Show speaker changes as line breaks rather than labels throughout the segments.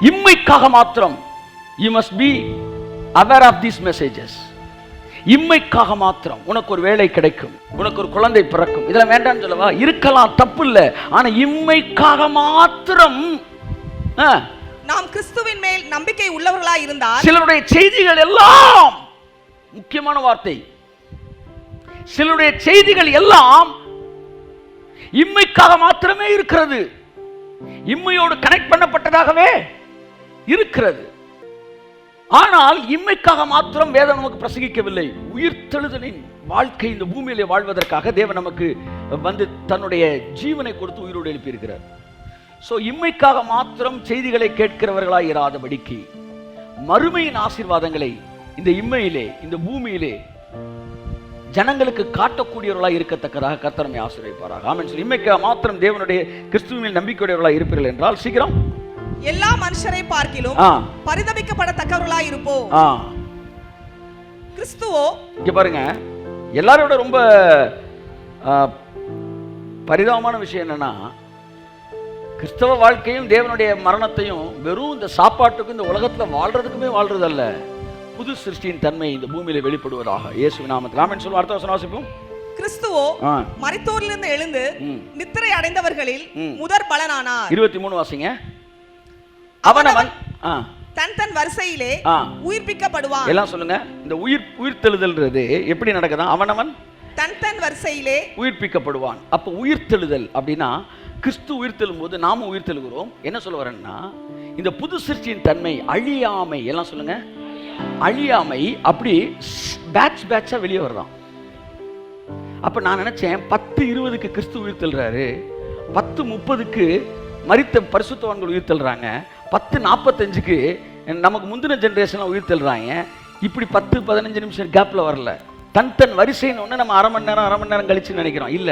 இம்மைக்காக மாத்திரம். You must be aware of these messages. இம்மைக்காக மாத்திரம் உனக்கு ஒரு வேலை கிடைக்கும், உனக்கு ஒரு குழந்தை பிறக்கும், இதெல்லாம் வேண்டாம்னு சொல்லவா? இருக்கலாம், தப்பு இல்லை. ஆனா இம்மைக்காக மாத்திரம்
நாம் கிறிஸ்துவின் மேல் நம்பிக்கை உள்ளவர்களாய் இருந்தால்,
சிலருடைய செய்திகள் எல்லாம், முக்கியமான வார்த்தை, சிலருடைய செய்திகள் எல்லாம் இம்மைக்காக மாத்திரமே இருக்கிறது, இம்மையோடு கனெக்ட் பண்ணப்பட்டதாகவே இருக்கிறது. ஆனால் இம்மைக்காக மாத்திரம் வேதம் நமக்கு பிரசங்கிக்கவில்லை. உயிர்த்தெழுதலின் வாழ்க்கை இந்த பூமியிலே வாழ்வதற்காக தேவன் நமக்கு வந்து தன்னுடைய ஜீவனை கொடுத்து உயிரோடு எழுப்பியிருக்கிறார். சோ இம்மைக்காக மாத்திரம் செய்திகளை கேட்கிறவர்களாய் இராதபடிக்கு மறுமையின் ஆசீர்வாதங்களை இந்த இம்மையிலே, இந்த பூமியிலே ஜனங்களுக்கு காட்டக்கூடியவர்களாய் இருக்கத்தக்கதாக கர்த்தர் நம்மை ஆசீர்வதிப்பாராக. ஆமென் சொல்லி இம்மைக்காக மாத்திரம் தேவனுடைய கிறிஸ்துவின் நம்பிக்கையுடையவர்களாய் இருப்பீர்கள் என்றால் சீக்கிரம்
எல்லா மனுஷரை பார்க்கிலும் பரிதபிக்கப்படத்தக்கவர்களாய் இருப்போம். கிறிஸ்துவோ,
இங்க பாருங்க, எல்லாரோட ரொம்ப பரிதாபமான விஷயம் என்னன்னா, கிறிஸ்தவ வாழ்க்கையும் தேவனுடைய மரணத்தையும் வெறும் இந்த சாப்பாட்டுக்கும் இந்த உலகத்துல வாழ்றதுக்குமே வாழ்றது அல்ல, புது சிருஷ்டியின் தன்மை இந்த பூமியில வெளிப்படுவதாக இயேசுவின் நாமத்தில். ஆமென் சொல்லுவோம். அடுத்த வசனம் வாசிப்போம்.
கிறிஸ்துவோ மரித்தோரிலிருந்து எழுந்து நித்திரை அடைந்தவர்களில் முதற் பலனானார். 23
வாசிங்க. அவனவன்
தன் தன் வரிசையிலே உயிர்ப்பிக்கப்படுவான்.
எல்லாம் சொல்லுங்க. இந்த உயிர்த்தெழுதல்ன்றது எப்படி நடக்குதா? அவனவன்
தன் தன் வரிசையிலே
உயிர்ப்பிக்கப்படுவான். அப்ப உயிர்த்தெழுதல் அப்படின்னா கிறிஸ்து உயிர்த்தெழும் போது நாமும் உயிர்த்தெழுகிறோம். என்ன சொல்ல வரேன்னா, இந்த புது சிருஷ்டியின் தன்மை, அழியாமை, எல்லாம் சொல்லுங்க, அழியாமை அப்படி பேட்ச் பேட்சா வெளியே வருதான். அப்ப நான் நினைச்சேன் 10:20க்கு கிறிஸ்து உயிர்த்தெழுறாரு, 10:30க்கு மரித்த பரிசுத்தவான்கள் உயிர்த்தெழுறாங்க, 10:45க்கு நமக்கு முந்தின ஜெனரேஷன்ல உயிர்த்தெழுறாங்க. இப்படி 10-15 நிமிஷம் கேப்ல வரல. தன் தன் வரிசைன்னு ஒன்று நம்ம அரை மணி நேரம் கழிச்சு நினைக்கிறோம். இல்ல,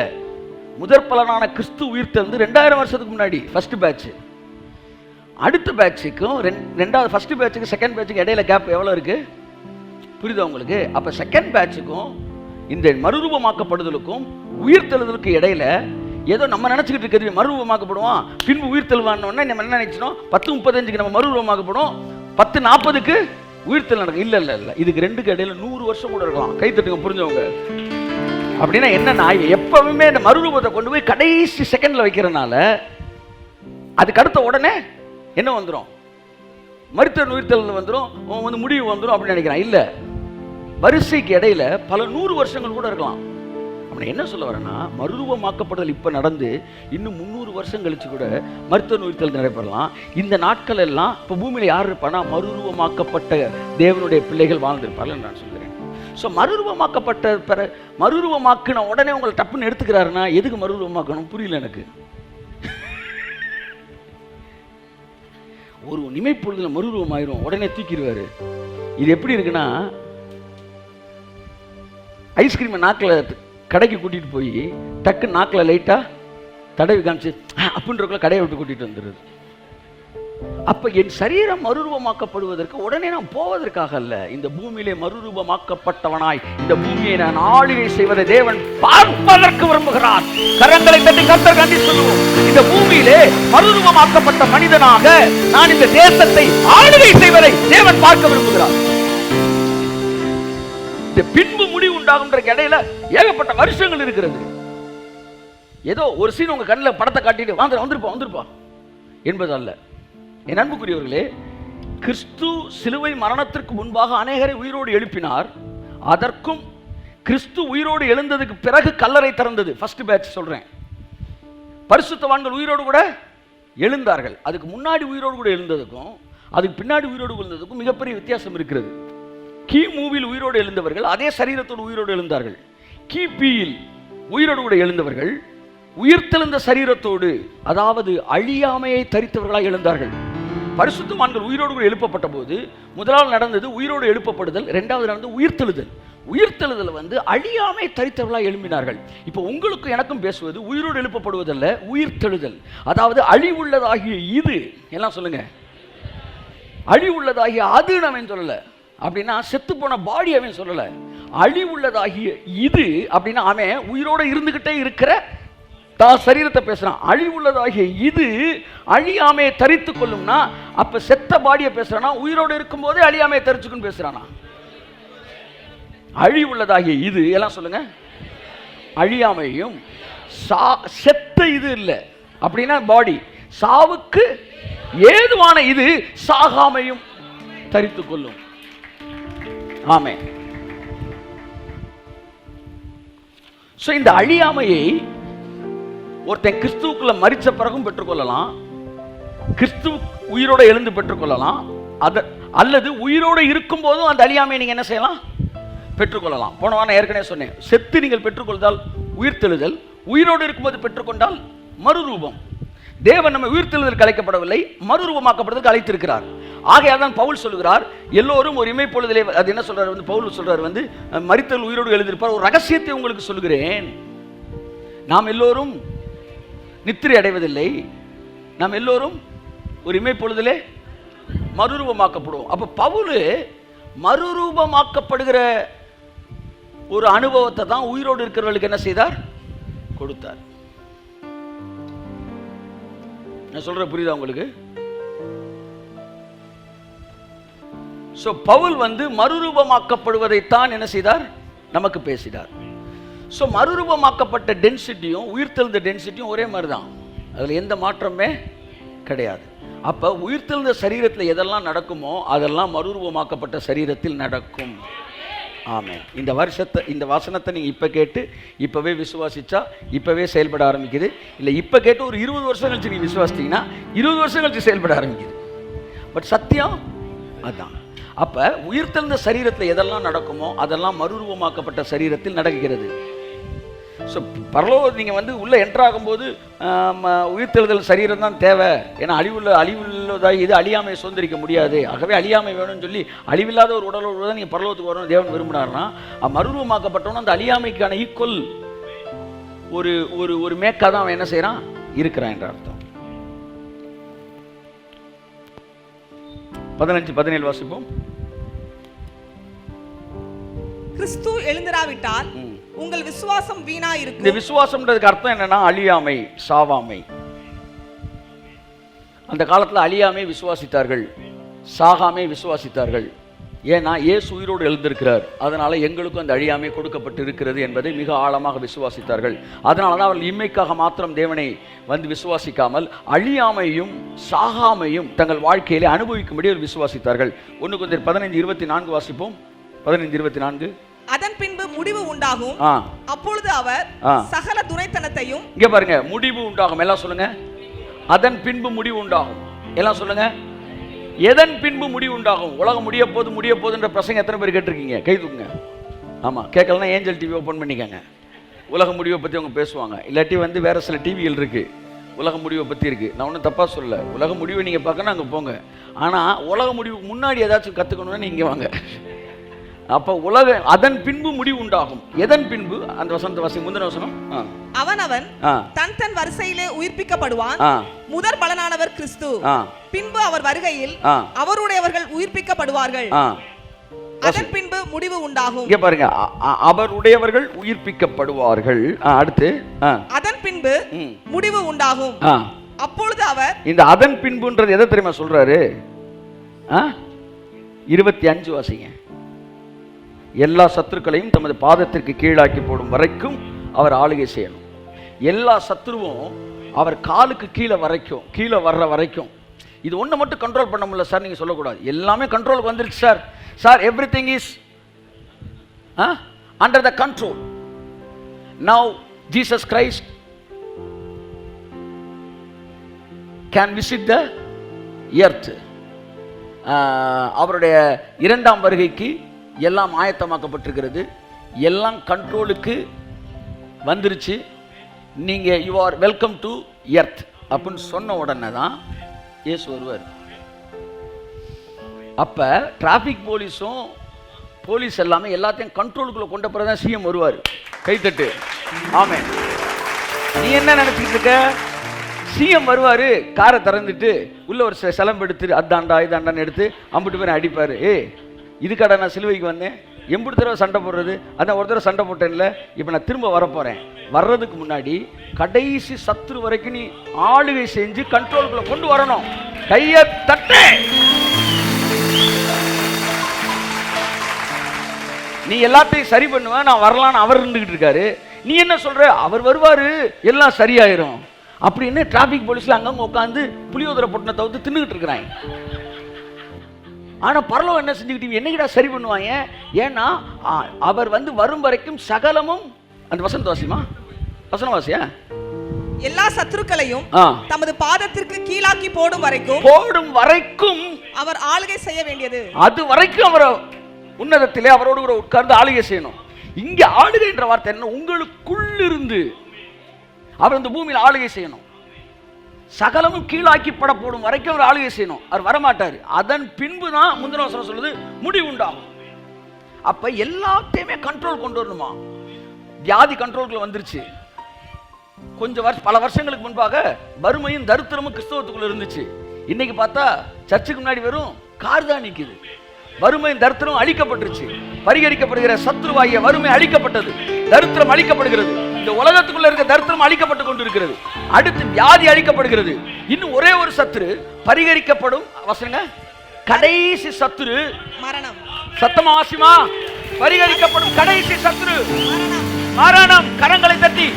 முதற் பலனான கிறிஸ்து உயிர்த்தெழுந்து 2000 வருஷத்துக்கு முன்னாடி ஃபர்ஸ்ட் பேட்ச். அடுத்த பேட்சுக்கும் ரெண்டாவது ஃபர்ஸ்ட் பேட்சுக்கு செகண்ட் பேட்சுக்கு இடையில கேப் எவ்வளவு இருக்கு? புரியுதா உங்களுக்கு? அப்ப செகண்ட் பேட்சுக்கும் இந்த மறுரூபமாக்கப்படுதலுக்கும் உயிர்த்தெழுதலுக்கு இடையில ஏதோ நம்ம நினைச்சுக்கிட்டு இருக்கிறது மறுரூபமாக்கப்படுவோம், பின்பு உயிர்த்தெழுவான்னு நம்ம என்ன நினைச்சோம்? 10:35க்கு நம்ம மறுரூபமாக்கப்படும், 10:40க்கு உயிர்த்தெழு நடக்கும். இல்ல இல்ல இல்ல, இதுக்கு ரெண்டுக்கு இடையில 100 வருஷம் கூட இருக்கலாம். கைத்தட்டுங்க, புரிஞ்சவங்க. அப்படின்னா என்னன்னா, எப்பவுமே இந்த மறுரூபத்தை கொண்டு போய் கடைசி செகண்ட்ல வைக்கிறதுனால அதுக்கு அடுத்த உடனே என்ன வந்துடும்? மரித்தவன் உயிர்த்தெழுந்து வந்துடும், வந்து முடிவு வந்துடும் அப்படின்னு நினைக்கிறான். இல்ல, வரிசைக்கு இடையில பல 100 வருஷங்கள் கூட இருக்கலாம். என்ன சொல்ல வரேன்னா, மறுரூபமாக்கப்படுதல் இப்ப நடந்து இன்னும் 300 வருஷம் கழிச்சு கூட மருத்துவ உயிர்த்தெழுதல் நடைபெறலாம். இந்த நாட்கள் எல்லாம் இப்ப பூமியில யார் இருப்பானா, மறுரூபமாக்கப்பட்ட தேவனுடைய பிள்ளைகள் வாழ்ந்திருப்பார்கள் நான் சொல்கிறேன். ஸோ மறுரூபமாக்கின உடனே உங்களை டப்புன்னு எடுத்துக்கிறாருன்னா எதுக்கு மறுரூபமாக்கணும்? புரியல எனக்கு. ஒரு நிமைப்பொழுதுல மறுரூபம் ஆயிரும், உடனே தூக்கிடுவாரு. இது எப்படி இருக்குன்னா, ஐஸ்கிரீம் நாக்கில் கடைக்கு கூட்டிட்டு போய் டக்கு நாக்கில் லைட்டா தடவி காமிச்சு அப்படின்றக்குள்ள கடையை விட்டு கூட்டிட்டு வந்துடுது. அப்ப என் சரீரம் மறுரூபமாக்கப்படுவதற்கு உடனே நான் போவதற்காக அல்ல, இந்த பூமியிலே மறுரூபமாக்கப்பட்டவனாய் இந்த பூமியை நான் ஆளுகை செய்வதை தேவன் பார்ப்பதற்கு விரும்புகிறார். கரங்களை தட்டி கர்த்தர் கண்டி சொல்லுவோம். இந்த பூமியிலே மறுரூபமாக்கப்பட்ட மனிதனாக நான் இந்த தேசத்தை ஆளுகை செய்வதை தேவன் பார்க்க விரும்புகிறார். இந்த பின்பு முடிவு உண்டாகுன்ற இடையில ஏகப்பட்ட வருஷங்கள் இருக்கிறது. ஏதோ ஒரு சீன் உங்க கண்ணில் படத்தை காட்டிட்டு வந்துருப்பா என்பது அல்ல. என் அன்புக்குரியவர்களே, கிறிஸ்து சிலுவை மரணத்திற்கு முன்பாக அநேகரை உயிரோடு எழுப்பினார். அதற்கும் கிறிஸ்து உயிரோடு எழுந்ததுக்கு பிறகு கல்லறை திறந்தது. ஃபர்ஸ்ட் பேட்ச் சொல்றேன். பரிசுத்தவான்கள் உயிரோடு கூட எழுந்தார்கள். அதுக்கு முன்னாடி உயிரோடு கூட எழுந்ததுக்கும் அதுக்கு பின்னாடி உயிரோடு எழுந்ததுக்கும் மிகப்பெரிய வித்தியாசம் இருக்கிறது. கிமுவில் உயிரோடு எழுந்தவர்கள் அதே சரீரத்தோடு உயிரோடு எழுந்தார்கள். கிபியில் உயிரோடு கூட எழுந்தவர்கள் உயிர்த்தெழுந்த சரீரத்தோடு, அதாவது அழியாமையை தரித்தவர்களாக எழுந்தார்கள். பரிசுத்தவான்கள் உயிரோடு கூட எழுப்பப்பட்ட போது முதலாவது நடந்தது உயிரோடு எழுப்பப்படுதல், இரண்டாவது நடந்தது உயிர்த்தெழுதல். உயிர்த்தெழுதல் வந்து அழியாமை தரித்தவர்களாக எழும்பினார்கள். இப்போ உங்களுக்கு எனக்கும் பேசுவது உயிரோடு எழுப்பப்படுவதல்ல, உயிர்த்தெழுதல். அதாவது அழிவுள்ளதாகிய இது, எல்லாம் சொல்லுங்க, அழிவுள்ளதாகிய அது நம்ம சொல்லல. அப்படின்னா செத்து போன பாடி அவன் சொல்லல. அழிவுள்ளதாகிய இது அப்படின்னா அவன் உயிரோடு இருந்துகிட்டே இருக்கிற தான் சரீரத்தை பேசுறான். அழிவுள்ளதாகிய இது அழியாமையை தரித்து கொள்ளும்னா, அப்ப செத்த பாடியை பேசுறானா, உயிரோடு இருக்கும் போதே அழியாமையை தரிச்சுக்குன்னு பேசுறானா? அழிவுள்ளதாகிய இது எல்லாம் சொல்லுங்க, அழியாமையும் செத்த இது இல்லை அப்படின்னா பாடி, சாவுக்கு ஏதுவான இது சாகாமையும் தரித்து கொள்ளும். ஆமென். சோ இந்த அழியாமையை ஒருத்தன் கிறிஸ்துவுக்குள்ள மரிச்ச பிறகும் பெற்றுக்கொள்ளலாம், கிறிஸ்து உயிரோட எழுந்து பெற்றுக்கொள்ளலாம், அல்லது உயிரோட இருக்கும் போதும் அந்த அழியாமையை நீங்க என்ன செய்யலாம், பெற்றுக்கொள்ளலாம். போன வாரம் ஏற்கனவே சொன்னேன், செத்து நீங்கள் பெற்றுக்கொள்தால் உயிர்த்தெழுதல், உயிரோடு இருக்கும்போது பெற்றுக்கொண்டால் மறுரூபம். தேவன் நம்ம உயிர்த்தெழுதல் அழைக்கப்படவில்லை, மறுரூபமாக்கப்படுவதற்கு அழைத்திருக்கிறார். ஆகையால் தான் பவுல் சொல்கிறார், எல்லோரும் ஒரு இமைப்பொழுதிலே, அது என்ன சொல்றாரு வந்து, பவுல் சொல்றாரு வந்து, மரித்தல் உயிரோடு எழுதியிருப்பார், ஒரு ரகசியத்தை உங்களுக்கு சொல்லுகிறேன், நாம் எல்லோரும் நித்திரை அடைவதில்லை, நாம் எல்லோரும் ஒரு இமைப்பொழுதிலே மறுரூபமாக்கப்படுவோம். அப்ப பவுல் மறுரூபமாக்கப்படுகிற ஒரு அனுபவத்தை தான் உயிரோடு இருக்கிறவர்களுக்கு என்ன செய்தார், கொடுத்தார். நான் சொல்ற புரியுதா உங்களுக்கு? சோ பவுல் வந்து மறுரூபமாக்கப்படுவதைத்தான் என்ன செய்தார், நமக்கு பேசினார். சோ மறுரூபமாக்கப்பட்ட டென்சிட்டியும் உயிர்த்தெழுந்த டென்சிட்டியும் ஒரே மாதிரி தான், அதுல எந்த மாற்றமே கிடையாது. அப்ப உயிர்த்தெழுந்த சரீரத்தில் எதெல்லாம் நடக்குமோ அதெல்லாம் மறுரூபமாக்கப்பட்ட சரீரத்தில் நடக்கும். ஆமென். இந்த வசனத்தை நீங்க இப்ப கேட்டு இப்பவே விசுவாசிச்சா இப்பவே செயல்பட ஆரம்பிக்குது. இல்ல இப்ப கேட்டு ஒரு 20 வருஷம் கழிச்சு நீங்க விசுவாசித்தீங்கன்னா 20 வருஷம் கழிச்சு செயல்பட ஆரம்பிக்குது. பட் சத்தியம் அதான். அப்ப உயிர்த்தெழுந்த சரீரத்தில் எதெல்லாம் நடக்குமோ அதெல்லாம் மறுரூபமாக்கப்பட்ட சரீரத்தில் நடக்கிறது. ஸோ பரலோகம் நீங்கள் வந்து உள்ளே என்ட்ராகும்போது உயிர்த்தெழுதல் சரீரம் தான் தேவை. ஏன்னா அழிவுள்ளதாக இது அழியாமையை சுதந்திரிக்க முடியாது, ஆகவே அழியாமை வேணும்னு சொல்லி அழிவில்லாத ஒரு உடலோடு தான் நீங்கள் பரலோகத்துக்கு வரணும் தேவன் விரும்பினார்னா, மறுரூபமாக்கப்பட்டோன்னா அந்த அழியாமைக்கான ஈக்குவல் ஒரு ஒரு ஒரு மேக்காக தான் அவன் என்ன செய்கிறான், இருக்கிறான் என்ற அர்த்தம். 15-17 வாசிப்போம்.
கிறிஸ்து எழுந்திராவிட்டால் உங்கள் விசுவாசம் வீணா இருக்கும்.
இந்த விசுவாசம்ன்றதுக்கு அர்த்தம் என்னன்னா அழியாமை, சாவாமை. அந்த காலத்துல அழியாமை விசுவாசித்தார்கள், சாகாமை விசுவாசித்தார்கள். ஏன்னா இயேசு உயிரோடு எழுந்திருக்கிறார், அதனால எங்களுக்கும் அந்த அழியாமை கொடுக்கப்பட்டு இருக்கிறது என்பதை மிக ஆழமாக விசுவாசித்தார்கள். அதனால தான் அவர்கள் இம்மைக்காக மாத்திரம் தேவனை வந்து விசுவாசிக்காமல் அழியாமையும் சாகாமையும் தங்கள் வாழ்க்கையிலே அனுபவிக்கும்படி அவர் விசுவாசித்தார்கள். 1 கொரிந்தியர் 15:24 வாசிப்போம். 15:24.
அதன் பின்பு முடிவு உண்டாகும், அப்பொழுது அவர் சகல துரைத்தனத்தையும்.
இங்க பாருங்க, முடிவு உண்டாகும். எல்லாம் சொல்லுங்க, அதன் பின்பு முடிவு உண்டாகும். எல்லாம் சொல்லுங்க, எதன் பின்பு முடிவு உண்டாகும். உலகம் முடிய போதுன்ற பிரசங்க எத்தனை பேர் கேட்டிருக்கீங்க? கை தூக்குங்க. ஆமா, கேட்கலன்னா ஏஞ்சல் டிவி ஓபன் பண்ணிக்கங்க. உலக முடிவை பத்தி அவங்க பேசுவாங்க. இல்லாட்டி வந்து வேற சில டிவிகள் இருக்கு உலக முடிவை பத்தி இருக்கு. நான் ஒன்றும் தப்பா சொல்லல, உலக முடிவை நீங்க பார்க்கணும் அங்க போங்க. ஆனா உலக முடிவுக்கு முன்னாடி ஏதாச்சும் கத்துக்கணும்னா நீங்க வாங்க. அப்ப அதன் பின்பு முடிவு உண்டாகும். எதன் பின்பு? அந்த வசனத்தை வாசி, முந்தின வசனம்.
அவன் தன் வரிசையிலே உயிர்ப்பிக்கப்படுவான். முதற் பலனானவர் கிறிஸ்து. பின்பு அவர் வருகையில் அவருடையவர்கள் உயிர்ப்பிக்கப்படுவார்கள். அதன் பின்பு முடிவு உண்டாகும்.
இங்க பாருங்க, அவருடையவர்கள் உயிர்ப்பிக்கப்படுவார்கள். அடுத்து
அதன் பின்பு முடிவு உண்டாகும், அப்பொழுது அவர். இந்த
அதன் பின்புன்றது எதை தெரியுமா சொல்றாரு? 25 வாசிங்க. எல்லா சத்துருக்களையும் தமது பாதத்திற்கு கீழாக்கி போடும் வரைக்கும் அவர் ஆளுகை செய்யணும். எல்லா சத்துருவும் அவர் காலுக்கு கீழே வர்ற வரைக்கும். இது ஒண்ணு மட்டும் கண்ட்ரோல் பண்ண முடியல சார் நீங்க சொல்லக்கூடாது. எல்லாமே கண்ட்ரோலுக்கு வந்துருச்சு sir. Sir everything is under the control. Now Jesus Christ can visit the earth. அவருடைய 2ஆம் வருகைக்கு எல்லாம் ஆயத்தமாக்கப்பட்டிருக்கிறது, எல்லாம் கண்ட்ரோலுக்கு வந்துருச்சு. நீங்க you are welcome to earth அப்படின்னு சொன்ன உடனே தான் இயேசு வருவார். அப்ப டிராபிக் போலீஸ் எல்லாமே எல்லாத்தையும் கண்ட்ரோலுக்குள்ள கொண்ட பிறகுதான் சிஎம் வருவார். கைத்தட்டு. ஆமென். நீ என்ன நினைச்சிட்டு இருக்க? சிஎம் வருவாரு, காரை திறந்துட்டு உள்ள ஒரு சிலம்பு எடுத்து அதாண்டா இதாண்டான்னு எடுத்து அம்பிட்டு பேர் அடிப்பாரு. இதுக்காக நான் சிலுவைக்கு வந்தேன், எம்பது தடவை சண்டை போடுறது, அதான் ஒரு தடவை சண்டை போட்டேன்ல, இப்போ நான் திரும்ப வரப்போகிறேன். வர்றதுக்கு முன்னாடி கடைசி சத்துரு வரைக்கும் நீ ஆளுகை செஞ்சு கண்ட்ரோலுக்குள்ள கொண்டு வரணும். கையை தட்டு. நீ எல்லாத்தையும் சரி பண்ணுவேன், நான் வரலான்னு அவர் இருந்துகிட்டு இருக்காரு. நீ என்ன சொல்ற? அவர் வருவாரு, எல்லாம் சரியாயிரும் அப்படின்னு டிராபிக் போலீஸ்ல அங்கங்க உட்காந்து புளியோதரை பொட்டனை தவிர்த்து தின்னுகிட்டு இருக்கிறாங்க. ஆனா பரலோகம் என்ன செஞ்சுக்கிட்டீங்க? என்னைக்கிடா சரி பண்ணுவாங்க? ஏன்னா அவர் வந்து வரும் வரைக்கும் சகலமும், அந்த வசனவாசியா
எல்லா சத்துருக்களையும் தமது பாதத்திற்கு கீழாக்கி போடும் வரைக்கும் அவர் ஆளுகை செய்ய வேண்டியது. அது வரைக்கும் அவர் உன்னதத்திலே அவரோடு கூட உட்கார்ந்து ஆளுகை செய்யணும். இங்க ஆளுகை என்ற வார்த்தை என்ன? உங்களுக்குள்ளிருந்து அவர் இந்த பூமியில் ஆளுகை செய்யணும். சகலமும் கீழாக்கிப்பட போடும் வரைக்கும் அவர் ஆளுகை செய்யணும். அவர் வரமாட்டார். அதன் பின்பு தான் முந்தின வசனம் சொல்லுது முடிவு உண்டாகும். அப்ப எல்லாத்தையுமே கண்ட்ரோல் கொண்டு வரணுமா? வியாதி கண்ட்ரோலுக்குள்ள வந்துருச்சு. பல வருஷங்களுக்கு முன்பாக வறுமையும் தரித்திரமும் கிறிஸ்தவத்துக்குள்ள இருந்துச்சு. இன்னைக்கு பார்த்தா சர்ச்சுக்கு முன்னாடி வெறும் கார் தான் நிக்குது. வறுமையும் தரித்திரம் அழிக்கப்பட்டுருச்சு. பரிகரிக்கப்படுகிற சத்துருவாகிய வறுமை அழிக்கப்பட்டது, தரித்திரம் அழிக்கப்படுகிறது. இந்த உலகத்துக்குள்ள இருக்க தரித்திரம் அழிக்கப்பட்டு கொண்டிருக்கிறது. அடுத்து வியாதி அழிக்கப்படுகிறது. இன்னும் ஒரே ஒரு சத்துரு பரிகரிக்கப்படும். வசனங்க, கடைசி சத்துரு மரணம். சத்தமா வாசிமா. பரிகரிக்கப்படும் கடைசி சத்துரு மரணம். கரங்களை தட்டி.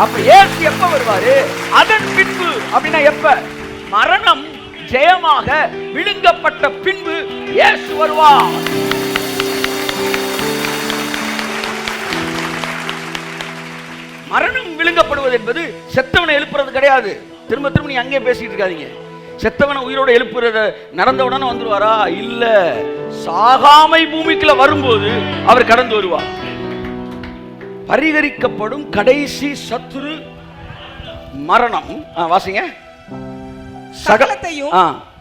அப்ப இயேசு எப்ப வருவாரு? அதன் பின்பு. அப்படின்னா எப்ப? மரணம் ஜெயமாக விழுங்கப்பட்ட பின்பு இயேசு வருவார். மரணம் விழுங்கப்படுவது என்பது செத்தவனை எழுப்புறது கிடையாது. திரும்ப திரும்ப நீ அங்கே பேசிட்டு இருக்காதீங்க. செத்தவனை உயிரோட எழுப்புறத நடந்தவுடனே வந்துருவாரா? இல்ல, சாகாமை பூமிக்குள்ள வரும்போது அவர் கடந்து வருவார். பரிகரிக்கப்படும் கடைசி சத்துரு மரணம். வாசிங்க. சகலத்தையும்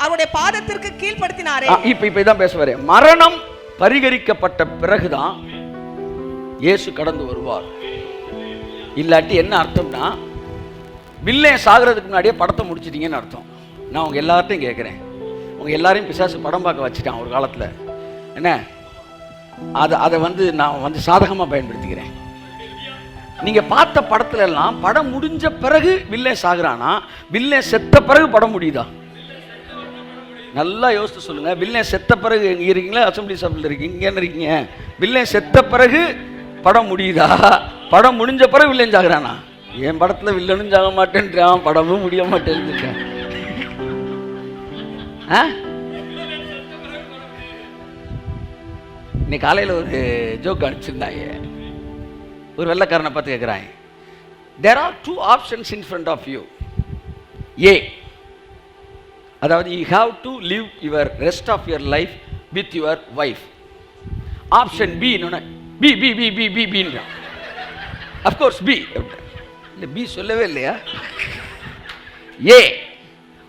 அவருடைய பாதத்திற்கு கீழ்ப்படுத்தினாரே.
இப்ப இதான் பேச வரேன். மரணம் பரிகரிக்கப்பட்ட பிறகுதான் இயேசு கடந்து வருவார். இல்லாட்டி என்ன அர்த்தம்னா, வில்லே சாகிறதுக்கு முன்னாடியே படத்தை முடிச்சிட்டீங்கன்னு அர்த்தம். நான் உங்க எல்லார்ட்டையும் கேட்குறேன், உங்க எல்லாரையும் பிசாசு படம் பார்க்க வச்சுட்டான் ஒரு காலத்தில். என்ன அதை வந்து நான் வந்து சாதகமாக பயன்படுத்திக்கிறேன். நீங்க பார்த்த படத்துல எல்லாம் படம் முடிஞ்ச பிறகு வில்லே சாகுறானா, வில்லே செத்த பிறகு படம் முடியுதா? நல்லா யோசித்து சொல்லுங்க. வில்லே செத்த பிறகு எங்க இருக்கீங்களா? அசம்பிளி சாப்பிட்டு இருக்கீங்க, இங்க என்ன இருக்கீங்க? வில்லே செத்த பிறகு படம் முடியுதா? படம் முடிஞ்ச பிறகு வில்லன் சாகுறானா? என் படத்துல வில்லனும் சாக மாட்டேன்றான், படமும் முடிய மாட்டேன்னு. இன்னைக்கு காலையில் ஒரு ஜோக் அனுப்பிச்சிருந்தாங்க. ஒரு வெள்ளைக்காரனை பார்த்து கேட்குறாங்க, there are two options in front of you. A, அதாவது you have to live your rest of your life with your wife. Option B என்னன்னா B B B B B B ன்றான். of course B. இந்த B சொல்லவே இல்லையா? A,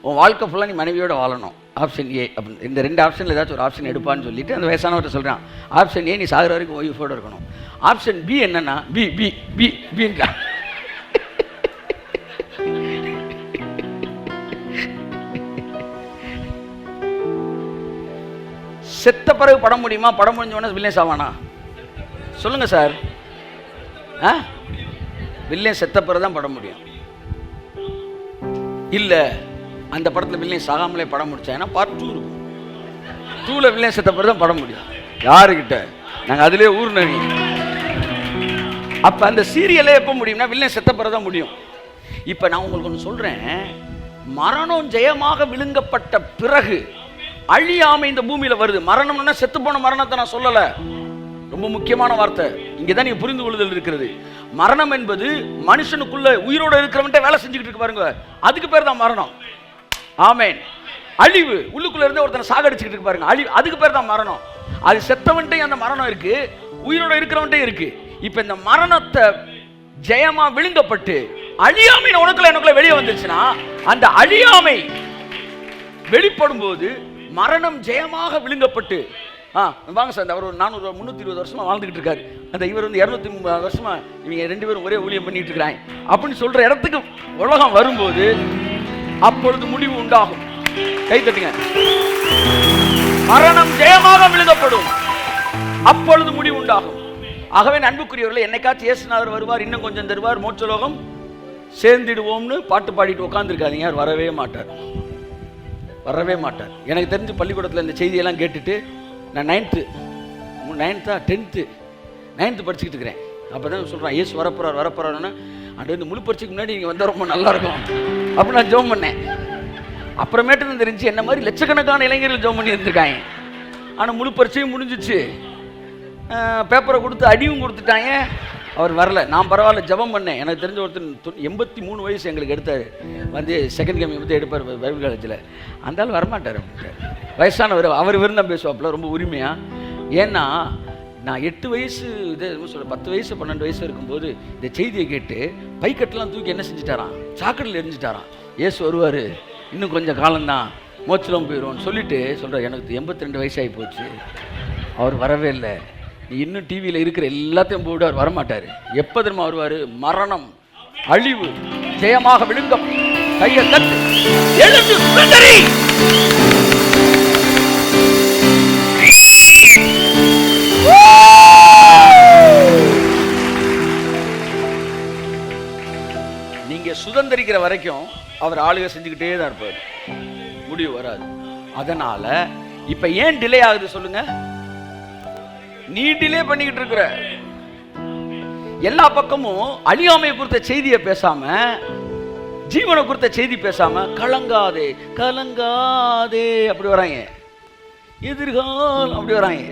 உன் வாழ்க்கை ஃபுல்லாக நீ மனைவியோட வாழணும். Option A. அப்படின்னு இந்த ரெண்டு ஆப்ஷனில் ஏதாச்சும் ஒரு ஆப்ஷன் எடுப்பான்னு சொல்லிட்டு அந்த வயசானவர்கிட்ட சொல்கிறான். ஆப்ஷன் ஏ, நீ சாகிற வரைக்கும் ஒய்ஃபோடு இருக்கணும். ஆப்ஷன் பி என்னன்னா பி பி பி பின்றான். செத்த பிறகு படம் முடியுமா? படம் முடிஞ்சவொடனே வில்லேன் சாவானா? சொல்லுங்க சார். வில்லேன் செத்த பிறகு தான் படம் முடியும். இல்ல, அந்த படத்துல வில்லேன் சாகாமலே படம் முடிச்சாங்கன்னா பார்ட் 2 இருக்கும். 2ல வில்லேன் செத்த பிறகு தான் படம் முடியும். யாருக்கிட்ட? நாங்க அதிலே ஊர்னவி. அப்ப அந்த சீரியலே எப்ப முடியும்னா வில்லேன் செத்த பிறகு தான் முடியும். இப்ப நான் உங்களுக்கு ஒன்று சொல்றேன், மரணம் ஜெயமாக விழுங்கப்பட்ட பிறகு அழியாமை இந்த பூமியில வருது. மரணம்னா செத்து போன மரணத்தை நான் சொல்லல, ரொம்ப முக்கியமான வார்த்தை. இங்கதான் நீங்க புரிந்து கொள்ளுதல் இருக்கிறது. மரணம் என்பது மனுஷனுக்குள்ள உயிரோட இருக்கிறவன்ட்ட வேலை செஞ்சுக்கிட்டு இருக்கு பாருங்க, அதுக்கு பேர் தான் மரணம். ஆமேன். அழிவு உள்ளுக்குள்ள இருந்து ஒருத்தனை சாகடிச்சுக்கிட்டு இருக்கு பாருங்க, அழிவு, அதுக்கு பேர் தான் மரணம். அது செத்தவன்ட்டையும் அந்த மரணம் இருக்கு, உயிரோட இருக்கிறவன்ட்டையும் இருக்கு. இப்ப இந்த மரணத்தை ஜெயமா விழுங்கப்பட்டு அழியாமை உனக்குள்ள வெளியே வந்துச்சுன்னா, அந்த அழியாமை வெளிப்படும் போது மரணம் ஜெயமாக விழுங்கப்பட்டு, வாங்க சார், அவர் ஒரு 400 320 வருஷமா வாழ்ந்துகிட்டு இருக்காரு, அந்த இவர் வந்து 230 வருஷமா இவங்க 2 பேரும் ஒரே ஊழியம் பண்ணிட்டு இருக்கிறாங்க அப்படின்னு சொல்ற இடத்துக்கு உலகம் வரும்போது அப்பொழுது முடிவு உண்டாகும். கை தட்டுங்க. மரணம் ஜெயமாக விழுங்கப்படும். அப்பொழுது முடிவு உண்டாகும். ஆகவே அன்புக்குரியவர்களே, என்னைக்காச்சும் இயேசுநாதர் வருவார், இன்னும் கொஞ்சம் தருவார், மோட்சலோகம் சேர்ந்துடுவோம்னு பாட்டு பாடிட்டு உட்காந்துருக்காதீங்க. யார் வரவே மாட்டார், வரவே மாட்டார். எனக்கு தெரிஞ்சு பள்ளிக்கூடத்தில் இந்த செய்தியெல்லாம் கேட்டுட்டு நான் 9th படிச்சுக்கிட்டு இருக்கிறேன். அப்போ தான் சொல்கிறேன், இயேசு வரப்போறாருன்னு. அது வந்து முழு பரீட்சைக்கு முன்னாடி நீங்கள் வந்தால் ரொம்ப நல்லா இருக்கும் அப்படி நான் ஜெபம் பண்ணேன். அப்புறமேட்டு தான் தெரிஞ்சு என்ன மாதிரி லட்சக்கணக்கான இளைஞர்கள் ஜெபம் பண்ணி இருந்திருக்காங்க. ஆனால் முழு பரீட்சையும் முடிஞ்சிச்சு, பேப்பரை கொடுத்து அடியும் கொடுத்துட்டாங்க, அவர் வரல. நான் பரவாயில்ல ஜெபம் பண்ணேன். எனக்கு தெரிஞ்ச ஒருத்தர் 83 வயசு எங்களுக்கு எடுத்தார், வந்து செகண்ட் கேம் பற்றி எடுப்பார் பைபிள் காலேஜில். அந்த ஆள் வரமாட்டார் அப்படின்ட்டார். வயசானவர், அவர் விருந்தம் பேசுவாப்பில் ரொம்ப உரிமையாக. ஏன்னா நான் 8 வயசு 10 வயசு 12 வயசு இருக்கும்போது இந்த செய்தியை கேட்டு பைக்கட்டெல்லாம் தூக்கி என்ன செஞ்சுட்டாரான், சாக்கடையில் எரிஞ்சிட்டாரான். இயேசு வருவார், இன்னும் கொஞ்சம் காலம்தான், மோட்சம் போயிடுவோன்னு சொல்லிட்டு சொல்கிறார். எனக்கு 82 வயசாகி போச்சு, அவர் வரவே இல்லை. நீ இன்னும் டிவியில் இருக்கிற எல்லாத்தையும் போட்டு அவர் வரமாட்டார். எப்போ தெரியுமா வருவார்? மரணம், அழிவு ஜெயமாக விழுங்கும். கையை தட்டு, எழுந்து சுதந்திரி. நீங்க சுதந்திரிக்கிற வரைக்கும் அவர் ஆளுகை செஞ்சுக்கிட்டே தான் இருப்பார், முடிவு வராது. அதனால இப்ப ஏன் டிலே ஆகுது சொல்லுங்க? நீ டிலே பண்ணிக்கிட்டு இருக்கிற. எல்லா பக்கமும் அழியாமை குறித்த செய்தியை பேசாம, ஜீவனை குறித்த செய்தி பேசாம, கலங்காதே கலங்காதே அப்படி வராங்க, எதிர்காலம் அப்படி வராங்க.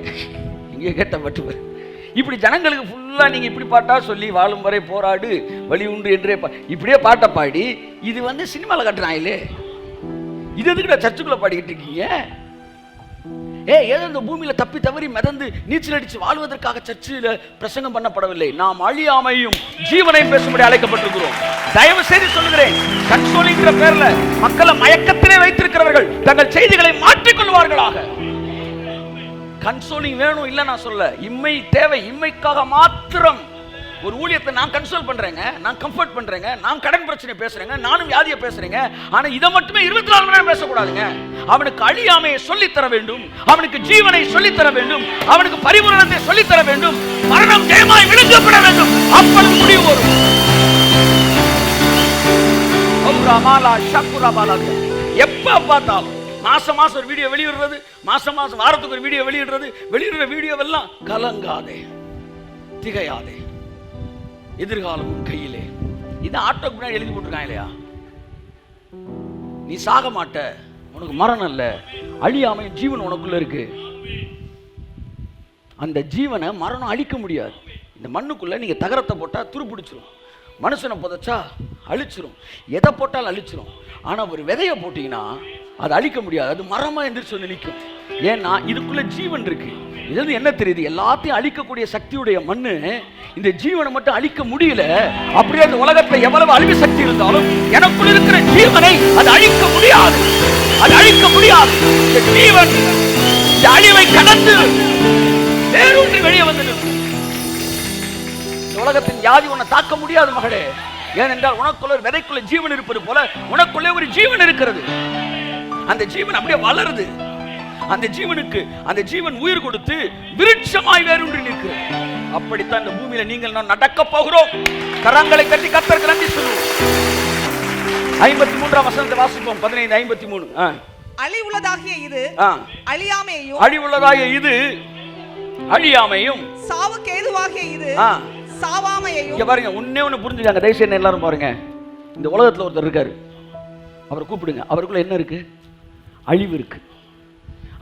இங்கே கேட்டப்பட்டு இப்படி ஜனங்களுக்கு ஃபுல்லா நீங்க இப்படி பாட்டா சொல்லி, வாழும் வரை போராடு வழி உண்டு என்றே இப்படியே பாட்டை பாடி, இது வந்து சினிமாவில் கட்டுறாங்களே, இது எதுக்கு சர்ச்சுக்குள்ள பாடிக்கிட்டு இருக்கீங்க? ஏதோ இந்த பூமியில தப்பி தவறி மிதந்து நீச்சல் அடிச்சு வாழ்வதற்காக சர்ச்சில் பிரசங்கம் பண்ணப்படவில்லை. நாம் அழியாமையும் ஜீவனையும் பேசும்படி அழைக்கப்பட்டிருக்கிறோம். தயவு செய்து சொல்லுகிறேன், கன்சோலிங்கிற பேர்ல மக்களை மயக்கத்திலே வைத்திருக்கிறவர்கள் தங்கள் செய்திகளை மாற்றிக்கொள்வார்களாக. கன்சோலிங் வேணும் இல்ல நான் சொல்ல, இம்மை தேவை. இம்மைக்காக மாத்திரம் ஒரு ஊழியத்தை நான் கன்சோல் பண்றேங்க, நான் கம்ஃபர்ட் பண்றேங்க, நான் கடன் பிரச்சனை பேசுறேங்க, நானும் வியாதியை பேசுறேங்க. ஆனா இதை மட்டுமே 24 மணி நேரம் பேசக்கூடாதுங்க. அவனுக்கு அழியாமையை சொல்லித்தர வேண்டும், அவனுக்கு ஜீவனை சொல்லித்தர வேண்டும், அவனுக்கு பரிபூரணத்தை சொல்லித்தர வேண்டும், மரணம் ஜெயமாய் விழுங்கப்பட வேண்டும். அப்பொழுது முடிவு வரும். எப்ப பார்த்தாலும் மாசம் ஒரு வீடியோ வெளியிடுறது, மாசம் வாரத்துக்கு ஒரு வீடியோ வெளியிடுறது, வெளியிடுற வீடியோவெல்லாம் கலங்காதே திகையாதே எதிர்காலம் கையிலே. இது ஆட்டோக்கு முன்னாடி எழுதி போட்டிருக்காங்க இல்லையா? நீ சாக மாட்ட, உனக்கு மரணம் இல்ல, அழியாமை ஜீவன் உனக்குள்ள இருக்கு. அந்த ஜீவனை மரணம் அழிக்க முடியாது. இந்த மண்ணுக்குள்ள நீங்க தகரத்தை போட்டா துருப்பிடிச்சிரும், மனுஷனை புதைச்சா அழிச்சிரும், எதை போட்டாலும் அழிச்சிரும். ஆனா ஒரு விதையை போட்டீங்கன்னா அது அழிக்க முடியாது, அது மரமா எந்திரிச்சு வந்து நிற்கும். ஏன்னா இதுக்குள்ள ஜீவன் இருக்கு. இது என்ன தெரியுது? எல்லாத்தையும் அழிக்கக்கூடிய சக்தியுடைய மண்ணு இந்த ஜீவனை மட்டும் அழிக்க முடியல. அப்படியே அந்த உலகத்துல எவ்வளவு அழிவு சக்தி இருந்தாலும் எனக்குள்ள இருக்கிற ஜீவனை அது அழிக்க முடியாது, அது அழிக்க முடியாது. இந்த ஜீவன் இந்த அழிவை கடந்து வேறொன்று வெளியே வந்து உலகத்தின் வியாதி உன்னை தாக்க முடியாது மகளே. ஏனென்றால் உனக்குள்ள ஒரு விதைக்குள்ள ஜீவன் இருப்பது போல உனக்குள்ளே ஒரு ஜீவன் இருக்கிறது. அந்த ஜீவன் அப்படியே வளருது. அந்த ஜீவனுக்கு அந்த ஜீவன் உயிர் கொடுத்து விருட்சமாய் வேரூன்றி நிற்கிறது. அப்படித்தான் இந்த பூமியில நீங்கள் நான் நடக்க போகிறோம். கரங்களை கட்டி கர்த்தருக்கு நன்றி சொல்லுவோம். 53ஆம் வசனத்தை வாசிப்போம். 15:53.
அழிவுள்ளதாகிய இது அழியாமையும்,
அழிவுள்ளதாகிய இது அழியாமையும்,
சாவுக்கு ஏதுவாகிய இது சாவாமையையும். இங்க
பாருங்க, ஒண்ணு புரிஞ்சுக்காங்க தயவு செய்து எல்லாரும் பாருங்க. இந்த உலகத்துல ஒருத்தர் இருக்காரு, அவரை கூப்பிடுங்க. அவருக்குள்ள என்ன இருக்கு? அழிவு இருக்கு.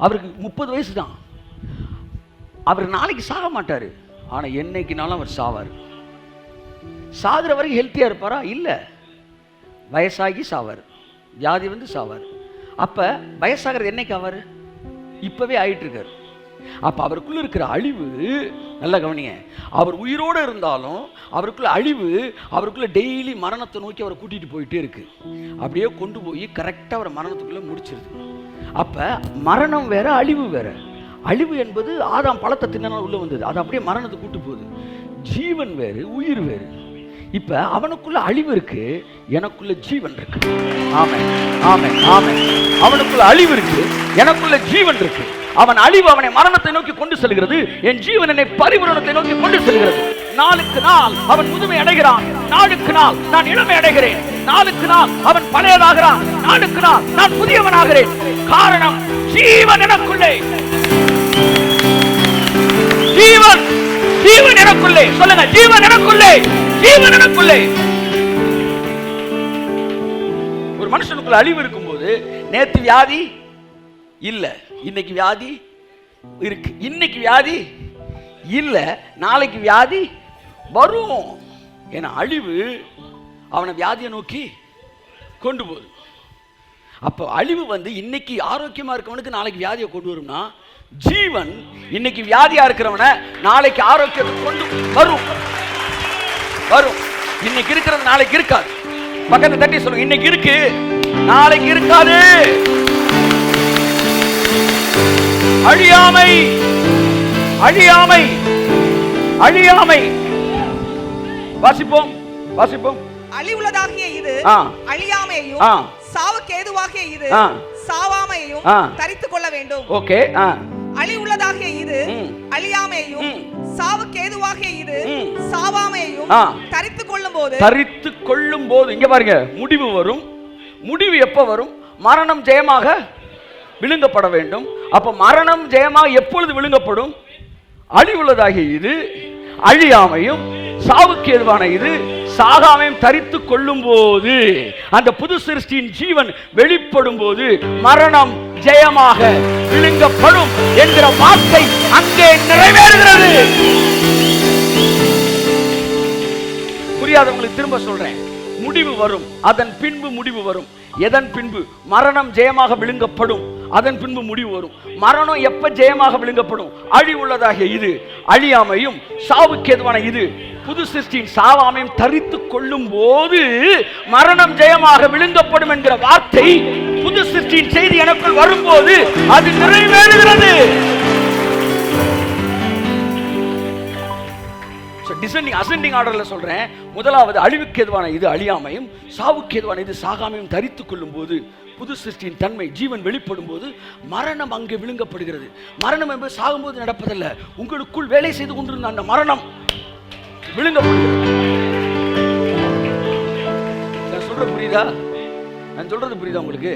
அவருக்கு 30 வயசு தான். அவர் நாளைக்கு சாக மாட்டாரு, ஆனா என்னைக்குனாலும் அவர் சாவார். சாகுற வரைக்கும் ஹெல்த்தியா இருப்பாரா? இல்ல, வயசாகி சாவார், வியாதி வந்து சாவார். அப்ப வயசாகிறது என்னைக்கு ஆவார்? இப்பவே ஆயிட்டு இருக்காரு. அப்ப அவருக்குள்ள இருக்கிற அழிவு நல்லா கவனிங்க. அவர் உயிரோடு இருந்தாலும் அவருக்குள்ள அழிவு அவருக்குள்ள டெய்லி மரணத்தை நோக்கி அவரை கூட்டிட்டு போயிட்டே இருக்கு. அப்படியே கொண்டு போய் கரெக்டா அவர் மரணத்துக்குள்ள முடிச்சிருது. அப்ப மரணம் வேற, அழிவு வேற. அழிவு என்பது ஆதாம் பழத்தை தின்னால் உள்ள வந்தது, அது அப்படியே மரணத்தை கூட்டு போகுது. ஜீவன் வேறு, உயிர் வேறு. இப்ப அவனுக்குள்ள அழிவு இருக்கு, எனக்குள்ள ஜீவன் இருக்கு. ஆமென், ஆமென், ஆமென். அவனுக்குள்ள அழிவு இருக்கு, எனக்குள்ள ஜீவன் இருக்கு. அவன் அழிவு அவனை மரணத்தை நோக்கி கொண்டு செல்கிறது, என் ஜீவன் என்னை பரிபூரணத்தை நோக்கி கொண்டு செல்கிறது. நாளுக்கு நாள் அவன் முதுமை அடைகிறான், நாளுக்கு நாள் நான் இளமை அடைகிறேன், நாளுக்கு நாள் அவன் பழையதாகிறான், நாளுக்கு நாள் நான் புதியவனாகிறேன். காரணம், ஜீவன் எனக்குள்ளே. ஜீவன், ஜீவன் எனக்குள்ளே. சொல்லுங்க, ஜீவன் எனக்குள்ளே, ஜீவன் எனக்குள்ளே. ஒரு மனுஷனுக்குள்ள அழிவு இருக்கும்போது, நேத்து வியாதி இல்ல, இன்னைக்கு வியாதி இருக்கு. இன்னைக்கு வியாதி இல்ல, நாளைக்கு வியாதி வரும். ஏன்னா அழிவு அவனை வியாதியை நோக்கி கொண்டு போகுது. அப்போ அழிவு வந்து இன்னைக்கு ஆரோக்கியமா இருக்கவனுக்கு நாளைக்கு வியாதியை கொண்டு வரும்னா, ஜீவன் இன்னைக்கு வியாதியா இருக்கிறவனை நாளைக்கு ஆரோக்கியத்தை கொண்டு வரும். வரும். இன்னைக்கு இருக்கிறது நாளைக்கு இருக்காது. பக்கத்தை தட்டி சொல்லுங்க, இன்னைக்கு இருக்கு நாளைக்கு இருக்காது. அழியாமை, அழியாமை, அழியாமை. வாசிப்போம், வாசிப்போம்.
அழிவுள்ளதாகிய இது அழியாமையையும், சாவுக்கு ஏதுவாகிய இது சாவாமையையும் தரித்துக் கொள்ள வேண்டும்.
ஓகே.
அழிவுள்ளதாகிய இது அழியாமையையும், சாவுக்கு ஏதுவாகிய இது சாவாமையையும் தரித்துக் கொள்ளும் போது இங்க பாருங்க, முடிவு வரும். முடிவு எப்ப வரும்? மரணம் ஜெயமாக விழுங்கப்பட வேண்டும். அப்ப மரணம் ஜெயமாக எப்பொழுது விழுங்கப்படும்? அழிவுள்ளதாகிய இது அழியாமையும், சாவுக்கு ஏதுவான இது சாகாமையும் தரித்து கொள்ளும் போது, அந்த புது சிருஷ்டியின் ஜீவன் வெளிப்படும் போது மரணம் ஜெயமாக விழுங்கப்படும் என்கிற வார்த்தை அங்கே நிறைவேறுகிறது. புரியாதவங்களுக்கு திரும்ப சொல்றேன், முடிவு வரும், அதன் பின்பு முடிவு வரும். எதன் பின்பு? மரணம் ஜெயமாக விழுங்கப்படும், அதன் பின்பு முடிவு வரும். மரணம் எப்ப ஜெயமாக விழுங்கப்படும்? அழிவுள்ளதாகிய இது அழியாமையும், சாவுக்கு ஏதுவான இது புது சிருஷ்டியின் சாவாமையும் தரித்து கொள்ளும் போது மரணம் ஜெயமாக விழுங்கப்படும் என்கிற வார்த்தை புது சிருஷ்டியின் செய்தி எனக்குள் வரும்போது அது நிறைவேறுகிறது. அசெண்டிங் ஆர்டர்ல சொல்றேன். முதலாவது, அழிவுக்கு ஏதுவான இது அழியாமையும், சாவுக்கு ஏதுவான இது சாகாமையும் தரித்துக் கொள்ளும் போது புது சிருஷ்டியின் தன்மை ஜீவன் வெளிப்படும் போது மரணம் அங்கே விழுங்கப்படுகிறது. மரணம் என்பது சாகும்போது நடப்பதல்ல, உங்களுக்குள் வேலை செய்து கொண்டிருந்த அந்த மரணம் விழுங்கப்படுகிறது. நான் சொல்றது புரியுதா? நான் சொல்றது புரியுதா உங்களுக்கு?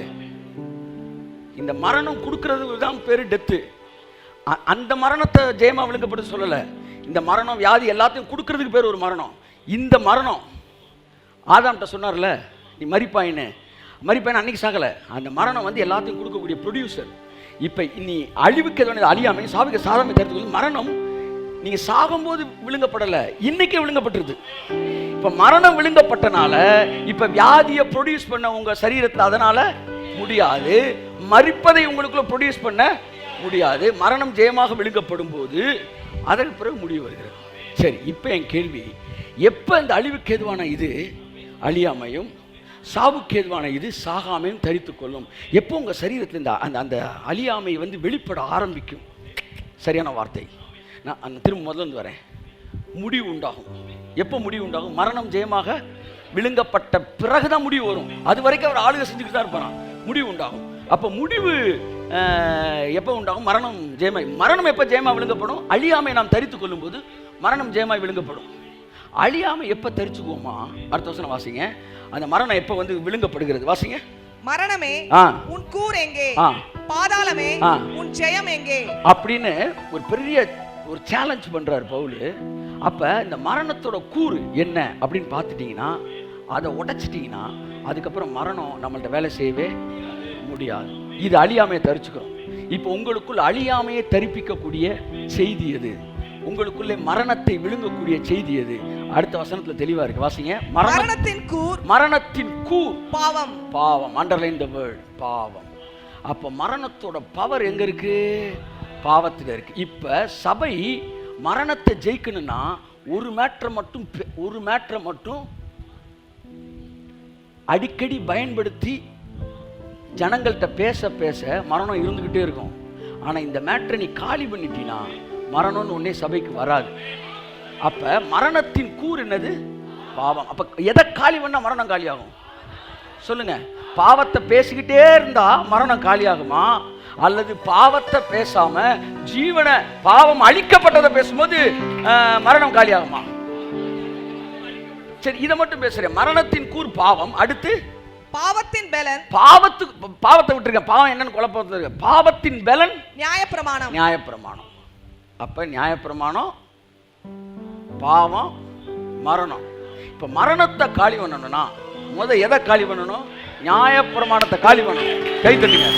இந்த மரணம் கொடுக்கிறது தான் பேரு டெத்து. அந்த மரணத்தை ஜெயமா விழுங்கப்பட்டு சொல்லல. இந்த மரணம் வியாதி எல்லாத்தையும் கொடுக்கறதுக்கு பேர் ஒரு மரணம். இந்த மரணம் ஆதாம்கிட்ட சொன்னார்ல, நீ மரிப்பாயின்னு. மரிப்பாயின்னு அன்னைக்கு சாகல. அந்த மரணம் வந்து எல்லாத்தையும் கொடுக்கக்கூடிய ப்ரொடியூசர். இப்ப நீ அழிவுக்கு எதுவும் அழியாமை, சாவுக்கு சாதாமை தருத்து மரணம் நீங்க சாகும்போது விழுங்கப்படல, இன்னைக்கே விழுங்கப்பட்டிருது. இப்ப மரணம் விழுங்கப்பட்டனால இப்ப வியாதியை ப்ரொடியூஸ் பண்ண உங்க சரீரத்தில் அதனால முடியாது. மரிப்பதை உங்களுக்குள்ள ப்ரொடியூஸ் பண்ண முடியாது. மரணம் ஜெயமாக விழுங்கப்படும் போது அதற்கு பிறகு முடிவு வருகிறது. சரி, இப்ப என் கேள்வி, எப்ப இந்த அழிவுக்கு ஏதுவான இது அழியாமையும், சாவுக்கு ஏதுவான இது சாகாமையும் தரித்து கொள்ளும்? எப்போ உங்க சரீரத்தில் இந்த அந்த அழியாமை வந்து வெளிப்பட ஆரம்பிக்கும்? சரியான வார்த்தை. நான் திரும்ப முதல்ல வரேன். முடிவு உண்டாகும். எப்போ முடிவு உண்டாகும்? மரணம் ஜெயமாக விழுங்கப்பட்ட பிறகுதான் முடிவு வரும். அது வரைக்கும் அவர் ஆளுகை செஞ்சுக்கிட்டு தான் இருப்பாராம். முடிவு உண்டாகும். அப்போ முடிவு எப்போ உண்டாகும்? மரணம் ஜெயமாய். மரணம் எப்போ ஜெயமாக விழுங்கப்படும்? அழியாமை நாம் தரித்து கொள்ளும் போது மரணம் ஜெயமாய் விழுங்கப்படும். அழியாமை எப்போ தரிச்சுக்குவோமா? அடுத்த வசனம் வாசிங்க. அந்த மரணம் எப்போ வந்து விழுங்கப்படுகிறது? வாசிங்க. மரணமே உன் கூர் எங்கே? பாதாளமே உன் ஜெயம் எங்கே? அப்படின்னு
ஒரு பெரிய ஒரு சேலஞ்ச் பண்றாரு பவுல். அப்ப இந்த மரணத்தோட கூறு என்ன அப்படின்னு பார்த்துட்டீங்கன்னா, அதை உடைச்சிட்டீங்கன்னா அதுக்கப்புறம் மரணம் நம்மள்ட்ட வேலை செய்யவே முடியாது. இது அழியாமையை தரிச்சுக்கிறோம். இப்போ உங்களுக்குள் அழியாமையை தரிப்பிக்கக்கூடிய செய்தி எது? உங்களுக்குள்ளே மரணத்தை விழுங்கக்கூடிய செய்தி எது? அடுத்த வசனத்துல தெளிவா இருக்கு. வாசிங்க.
மரணத்தின் கூர்,
மரணத்தின் கூர்
பாவம்.
பாவம். அண்டர்லைன் தி வேர்ட் பாவம். அப்ப மரணத்தோட பவர் எங்க இருக்கு? பாவத்தில் இருக்கு. இப்ப சபை மரணத்தை ஜெயிக்கணும்னா ஒரு மேட்டரை மட்டும் அடிக்கடி பயன்படுத்தி ஜனங்கள்கிட்ட பேச பேச மரணம் இருந்துகிட்டே இருக்கும். ஆனா இந்த மேட்டரை நீ காலி பண்ணிட்டீன்னா மரணம்னு ஒன்னே சபைக்கு வராது. அப்ப மரணத்தின் கூர் என்னது? பாவம். அப்ப எதை காலி பண்ணா மரணம் காலியாகும் சொல்லுங்க? பாவத்தை பேசிக்கிட்டே இருந்தா மரணம் காலியாகுமா, அல்லது பாவத்தை பேசாம ஜீவனை பாவம் அழிக்கப்பட்டதை பேசும்போது மரணம் காலியாகுமா? சரி, இதை மட்டும் பேசுறேன். மரணத்தின் கூர் பாவம், அடுத்து
பாவத்தின் பலன்.
பாவத்தை விட்டுருக்க, பாவம் என்னன்னு குழப்பம். பாவத்தின் பலன்
நியாயப்பிரமாணம்.
நியாயப்பிரமாணம். அப்ப நியாயப்பிரமாணம், பாவம், மரணம். இப்ப மரணத்தை காலி பண்ணணும்னா எதை காலி பண்ணணும்? நியாயப்பிரமாணத்தை காலி பண்ணணும். கை தட்டுங்க.